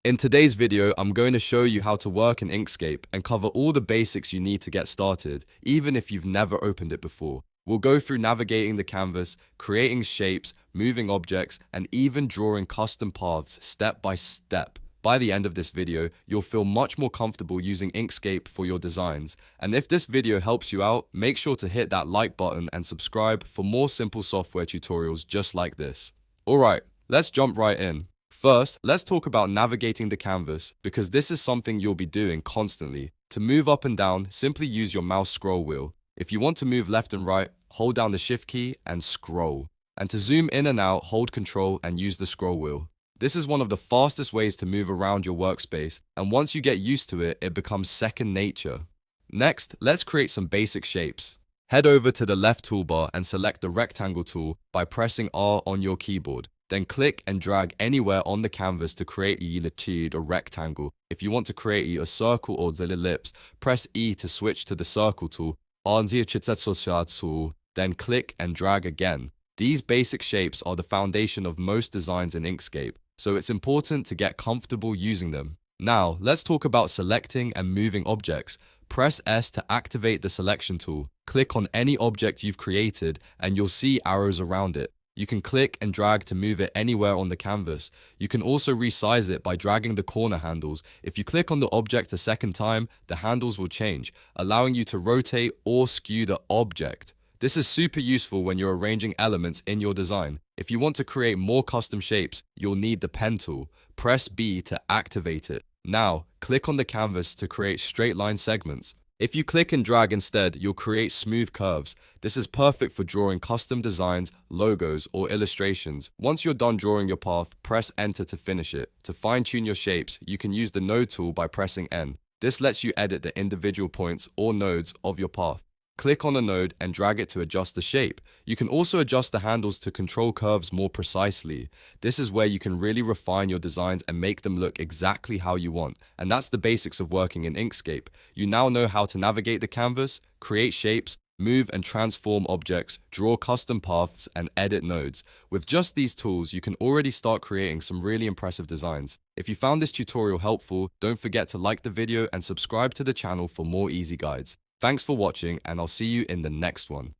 In today's video, I'm going to show you how to work in Inkscape and cover all the basics you need to get started, even if you've never opened it before. We'll go through navigating the canvas, creating shapes, moving objects, and even drawing custom paths step by step. By the end of this video, you'll feel much more comfortable using Inkscape for your designs. And if this video helps you out, make sure to hit that like button and subscribe for more simple software tutorials just like this. Alright, let's jump right in. First, let's talk about navigating the canvas, because this is something you'll be doing constantly. To move up and down, simply use your mouse scroll wheel. If you want to move left and right, hold down the shift key and scroll. And to zoom in and out, hold control and use the scroll wheel. This is one of the fastest ways to move around your workspace, and once you get used to it, it becomes second nature. Next, let's create some basic shapes. Head over to the left toolbar and select the rectangle tool by pressing R on your keyboard. Then click and drag anywhere on the canvas to create a rectangle. If you want to create a circle or the ellipse, press E to switch to the circle tool. Then click and drag again. These basic shapes are the foundation of most designs in Inkscape, so it's important to get comfortable using them. Now, let's talk about selecting and moving objects. Press S to activate the selection tool. Click on any object you've created and you'll see arrows around it. You can click and drag to move it anywhere on the canvas. You can also resize it by dragging the corner handles. If you click on the object a second time, the handles will change, allowing you to rotate or skew the object. This is super useful when you're arranging elements in your design. If you want to create more custom shapes, you'll need the pen tool. Press B to activate it. Now, click on the canvas to create straight line segments. If you click and drag instead, you'll create smooth curves. This is perfect for drawing custom designs, logos, or illustrations. Once you're done drawing your path, press Enter to finish it. To fine-tune your shapes, you can use the Node tool by pressing N. This lets you edit the individual points or nodes of your path. Click on a node and drag it to adjust the shape. You can also adjust the handles to control curves more precisely. This is where you can really refine your designs and make them look exactly how you want. And that's the basics of working in Inkscape. You now know how to navigate the canvas, create shapes, move and transform objects, draw custom paths, and edit nodes. With just these tools, you can already start creating some really impressive designs. If you found this tutorial helpful, don't forget to like the video and subscribe to the channel for more easy guides. Thanks for watching, and I'll see you in the next one.